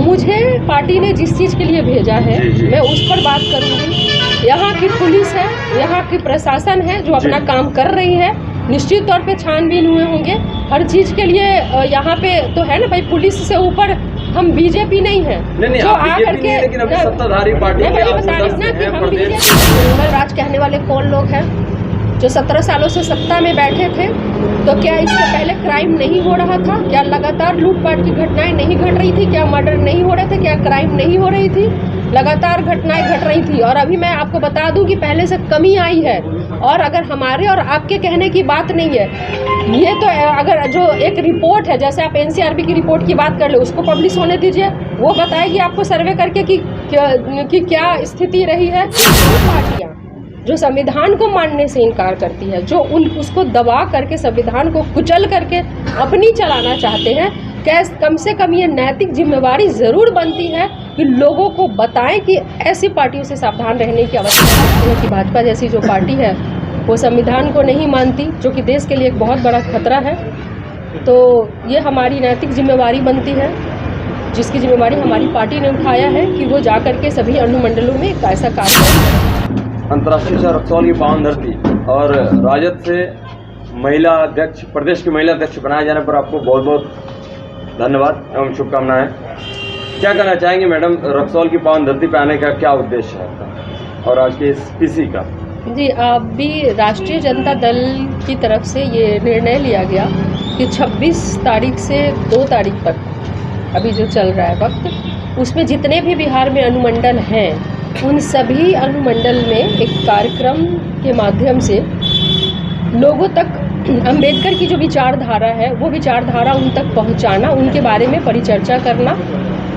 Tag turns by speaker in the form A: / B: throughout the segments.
A: मुझे पार्टी ने जिस चीज़ के लिए भेजा है मैं उस पर बात करूँगी। यहाँ की पुलिस है, यहाँ की प्रशासन है जो अपना काम कर रही है, निश्चित तौर पे छानबीन हुए होंगे हर चीज़ के लिए। यहाँ पे तो है ना भाई, पुलिस से ऊपर हम बीजेपी नहीं है जो आकर के
B: सत्ताधारी पार्टी
A: बता रही ना कि हम बीजेपी। जंगल राज कहने वाले कौन लोग हैं जो 17 सालों से सत्ता में बैठे थे? तो क्या इससे पहले क्राइम नहीं हो रहा था? क्या लगातार लूटपाट की घटनाएं नहीं घट रही थी? क्या मर्डर नहीं हो रहे थे? क्या क्राइम नहीं हो रही थी? लगातार घटनाएं घट रही थी। और अभी मैं आपको बता दूं कि पहले से कमी आई है। और अगर हमारे और आपके कहने की बात नहीं है, ये तो अगर जो एक रिपोर्ट है, जैसे आप एनसीआरबी की रिपोर्ट की बात कर ले, उसको पब्लिश होने दीजिए, वो बताएगी आपको सर्वे करके कि क्या स्थिति रही है। पार्टियाँ जो संविधान को मानने से इनकार करती है, जो उसको दबा करके संविधान को कुचल करके अपनी चलाना चाहते हैं, क्या कम से कम ये नैतिक जिम्मेवारी ज़रूर बनती है कि लोगों को बताएं कि ऐसी पार्टियों से सावधान रहने की आवश्यकता है। कि भाजपा जैसी जो पार्टी है वो संविधान को नहीं मानती, जो कि देश के लिए एक बहुत बड़ा खतरा है। तो ये हमारी नैतिक जिम्मेवारी बनती है, जिसकी जिम्मेवारी हमारी पार्टी ने उठाया है कि वो जा करके सभी अनुमंडलों में एक ऐसा कार्य।
B: अंतर्राष्ट्रीय शहर रक्सौल की पावन धरती और राजद से महिला अध्यक्ष, प्रदेश की महिला अध्यक्ष बनाए जाने पर आपको बहुत बहुत धन्यवाद एवं शुभकामनाएं। क्या कहना चाहेंगे मैडम, रक्सौल की पावन धरती पे आने का क्या उद्देश्य है आपका और आज के इस पीसी का? जी,
A: अभी राष्ट्रीय जनता दल की तरफ से ये निर्णय लिया गया कि 26 तारीख से 2 तारीख तक अभी जो चल रहा है वक्त, उसमें जितने भी बिहार में अनुमंडल हैं उन सभी अनुमंडल में एक कार्यक्रम के माध्यम से लोगों तक अंबेडकर की जो विचारधारा है वो विचारधारा उन तक पहुंचाना, उनके बारे में परिचर्चा करना।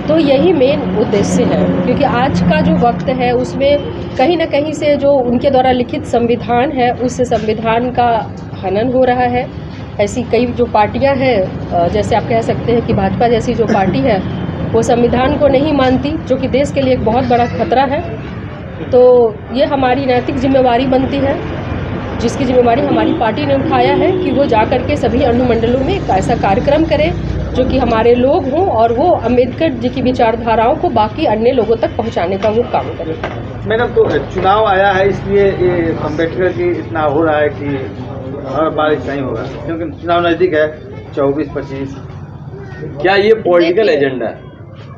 A: तो यही मेन उद्देश्य है, क्योंकि आज का जो वक्त है उसमें कहीं ना कहीं से जो उनके द्वारा लिखित संविधान है उस संविधान का हनन हो रहा है। ऐसी कई जो पार्टियां हैं, जैसे आप कह सकते हैं कि भाजपा जैसी जो पार्टी है वो संविधान को नहीं मानती, जो कि देश के लिए एक बहुत बड़ा खतरा है। तो ये हमारी नैतिक जिम्मेवारी बनती है, जिसकी जिम्मेवारी हमारी पार्टी ने उठाया है कि वो जा करके सभी अनुमंडलों में एक ऐसा कार्यक्रम करे जो कि हमारे लोग हों और वो अम्बेडकर जी की विचारधाराओं को बाकी अन्य लोगों तक पहुंचाने का वो काम करें।
C: मैडम, तो चुनाव आया है इसलिए ये अम्बेडकर की इतना हो रहा है कि हर बार ऐसा ही होगा, क्योंकि चुनाव नज़दीक है 24-25।
B: क्या ये पॉलिटिकल एजेंडा है?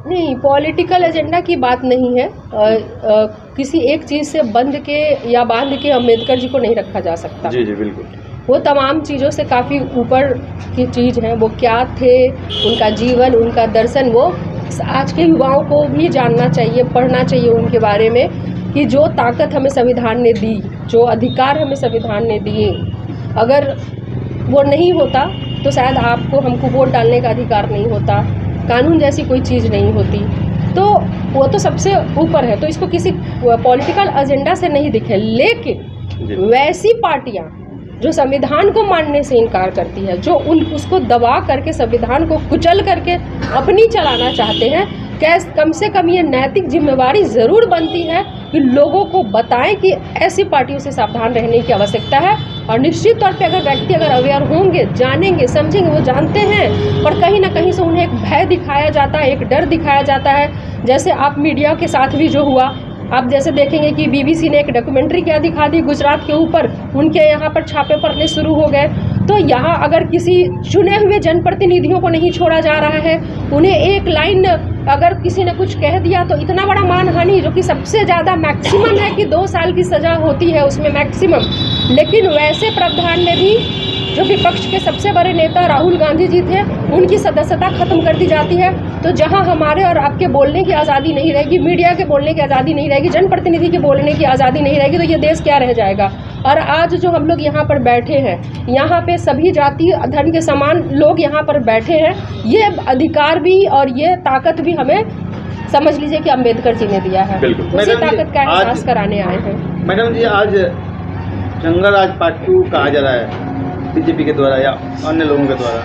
A: नहीं, पॉलिटिकल एजेंडा की बात नहीं है। किसी एक चीज़ से बांध के अम्बेडकर जी को नहीं रखा जा सकता।
B: जी जी बिल्कुल।
A: वो तमाम चीज़ों से काफ़ी ऊपर की चीज़ है। वो क्या थे, उनका जीवन, उनका दर्शन, वो आज के युवाओं को भी जानना चाहिए, पढ़ना चाहिए उनके बारे में कि जो ताकत हमें संविधान ने दी, जो अधिकार हमें संविधान ने दिए, अगर वो नहीं होता तो शायद आपको हमको वोट डालने का अधिकार नहीं होता, कानून जैसी कोई चीज़ नहीं होती। तो वो तो सबसे ऊपर है, तो इसको किसी पॉलिटिकल एजेंडा से नहीं दिखे। लेकिन वैसी पार्टियां जो संविधान को मानने से इनकार करती है, जो उसको दबा करके संविधान को कुचल करके अपनी चलाना चाहते हैं, क्या कम से कम ये नैतिक जिम्मेवारी ज़रूर बनती है कि लोगों को बताएं कि ऐसी पार्टियों से सावधान रहने की आवश्यकता है। और निश्चित तौर पे अगर व्यक्ति अवेयर होंगे, जानेंगे, समझेंगे, वो जानते हैं, पर कहीं ना कहीं से उन्हें एक भय दिखाया जाता है, एक डर दिखाया जाता है। जैसे आप मीडिया के साथ भी जो हुआ, आप जैसे देखेंगे कि बीबीसी ने एक डॉक्यूमेंट्री क्या दिखा दी गुजरात के ऊपर, उनके यहाँ पर छापे पड़ने शुरू हो गए। तो यहाँ अगर किसी चुने हुए जनप्रतिनिधियों को नहीं छोड़ा जा रहा है, उन्हें एक लाइन अगर किसी ने कुछ कह दिया तो इतना बड़ा मानहानि, जो कि सबसे ज़्यादा मैक्सिमम है कि 2 साल की सज़ा होती है उसमें मैक्सिमम। लेकिन वैसे प्रावधान में भी जो विपक्ष के सबसे बड़े नेता राहुल गांधी जी थे, उनकी सदस्यता खत्म कर दी जाती है। तो जहां हमारे और आपके बोलने की आज़ादी नहीं रहेगी, मीडिया के बोलने की आज़ादी नहीं रहेगी, जनप्रतिनिधि के बोलने की आज़ादी नहीं रहेगी, तो ये देश क्या रह जाएगा। और आज जो हम लोग यहाँ पर बैठे हैं, यहाँ पे सभी जाति धर्म के समान लोग यहाँ पर बैठे हैं, ये अधिकार भी और ये ताकत भी हमें समझ लीजिए कि अम्बेडकर जी ने दिया है। उसी ताकत का एहसास कराने आए हैं।
C: मैडम जी, आज जंगल राज पार्ट 2 कहा जा रहा है बीजेपी के द्वारा या अन्य लोगों के द्वारा,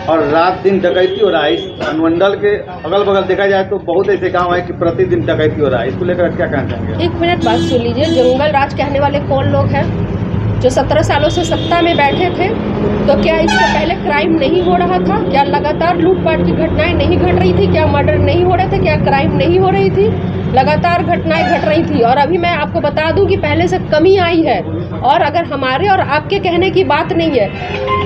C: और रात दिन डकैती हो रहा है। इस अनुमंडल के अगल बगल देखा जाए तो बहुत ऐसे गांव है कि प्रतिदिन डकैती हो रहा है। इसको लेकर क्या कहना चाहेंगे?
A: 1 मिनट बात सुन लीजिए। जंगल राज कहने वाले कौन लोग हैं जो 17 सालों से सत्ता में बैठे थे, तो क्या इससे पहले क्राइम नहीं हो रहा था? क्या लगातार लूटपाट की घटनाएं नहीं घट रही थी? क्या मर्डर नहीं हो रहे थे? क्या क्राइम नहीं हो रही थी? लगातार घटनाएं घट रही थी। और अभी मैं आपको बता दूं कि पहले से कमी आई है। और अगर हमारे और आपके कहने की बात नहीं है,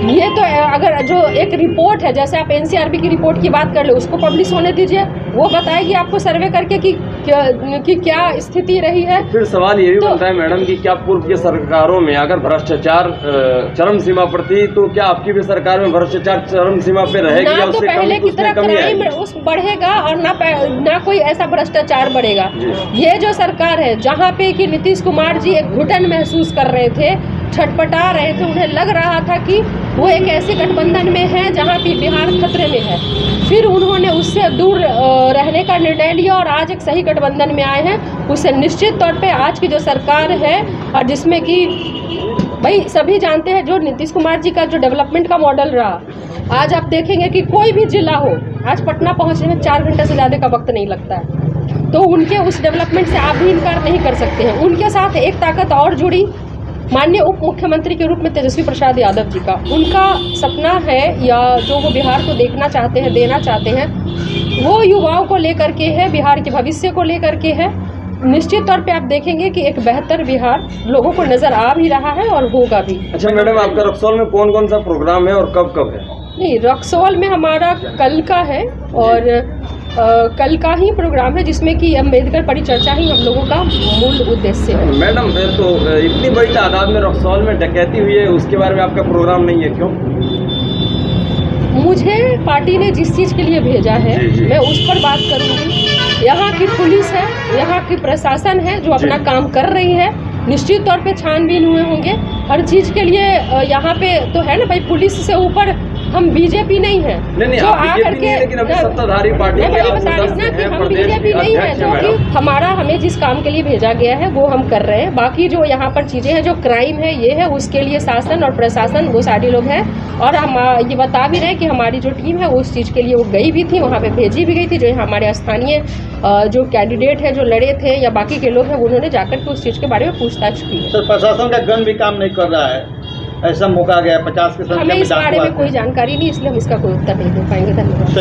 A: ये तो अगर जो एक रिपोर्ट है, जैसे आप एनसीआरबी की रिपोर्ट की बात कर ले, उसको पब्लिश होने दीजिए, वो बताएगी आपको सर्वे करके कि क्या स्थिति रही है।
B: फिर सवाल ये भी बनता है मैडम कि क्या पूर्व की सरकारों में अगर भ्रष्टाचार चरम सीमा पर थी, तो क्या आपकी भी सरकार में भ्रष्टाचार चरम सीमा पे रहेगी या
A: ना तो
B: उससे
A: पहले की तरह
B: कमी
A: क्राइम
B: आएगी?
A: उस बढ़ेगा और ना कोई ऐसा भ्रष्टाचार बढ़ेगा।
B: जी।
A: ये जो सरकार है, जहाँ पे कि नीतीश कुमार जी एक घुटन महसूस कर रहे थे, छटपटा रहे थे, उन्हें लग रहा था कि वो एक ऐसे गठबंधन में है जहाँ पे बिहार खतरे में है। फिर उन्होंने उससे दूर रहने का निर्णय लिया और आज एक सही गठबंधन में आए हैं। उससे निश्चित तौर पे आज की जो सरकार है, और जिसमें कि भाई सभी जानते हैं, जो नीतीश कुमार जी का जो डेवलपमेंट का मॉडल रहा, आज आप देखेंगे कि कोई भी जिला हो, आज पटना पहुँचने में 4 घंटे से ज़्यादा का वक्त नहीं लगता है। तो उनके उस डेवलपमेंट से आप भी इनकार नहीं कर सकते हैं। उनके साथ एक ताकत और जुड़ी, माननीय उप मुख्यमंत्री के रूप में तेजस्वी प्रसाद यादव जी का। उनका सपना है, या जो वो बिहार को देखना चाहते हैं, देना चाहते हैं, वो युवाओं को लेकर के है, बिहार के भविष्य को लेकर के है। निश्चित तौर पे आप देखेंगे कि एक बेहतर बिहार लोगों को नज़र आ भी रहा है और होगा भी।
B: अच्छा मैडम, आपका रक्सौल में कौन कौन सा प्रोग्राम है और कब कब है?
A: नहीं, रक्सौल में हमारा कल का है, और कल का ही प्रोग्राम है, जिसमें कि अम्बेडकर परिचर्चा ही हम लोगों का मूल उद्देश्य है।
B: मैडम, फिर तो इतनी बड़ी तादाद में रक्सौल में डकैती हुई है, उसके बारे में आपका प्रोग्राम नहीं है, क्यों?
A: मुझे पार्टी ने जिस चीज़ के लिए भेजा है,
B: जी।
A: मैं उस पर बात करूंगी। यहाँ की पुलिस है, यहाँ की प्रशासन है जो अपना काम कर रही है। निश्चित तौर पे छानबीन हुए होंगे हर चीज़ के लिए। यहाँ पे तो है ना भाई, पुलिस से ऊपर हम बीजेपी नहीं है
B: नहीं,
A: जो
B: आप
A: आकर
B: BJP नहीं है, लेकिन अभी सत्ताधारी पार्टी
A: मैं
B: के
A: वही
B: आप
A: बता रही हूँ ना
B: सदस्य
A: कि
B: हैं,
A: हम
B: प्रदेश
A: बीजेपी
B: की
A: नहीं है,
B: अध्यक्ष
A: जो
B: हैं
A: कि
B: मैडम।
A: हमें जिस काम के लिए भेजा गया है वो हम कर रहे हैं। बाकी जो यहाँ पर चीज़ें हैं, जो क्राइम है, ये है, उसके लिए शासन और प्रशासन वो सारे लोग हैं। और हम ये बता भी रहे हैं कि हमारी जो टीम है उस चीज़ के लिए वो गई भी थी, वहाँ पे भेजी भी गई थी। जो हमारे स्थानीय जो कैंडिडेट है, जो लड़े थे, या बाकी के लोग हैं, उन्होंने जाकर के उस चीज़ के बारे में पूछताछ की है।
C: सर, प्रशासन का गन भी काम नहीं कर रहा है, ऐसा मौका गया 50 के संख्या
A: हमें
C: में
A: इस बारे
C: डाकू
A: में
C: आते
A: कोई
C: हैं।
A: जानकारी नहीं, इसलिए हम इसका कोई उत्तर नहीं दे पाएंगे। धन्यवाद।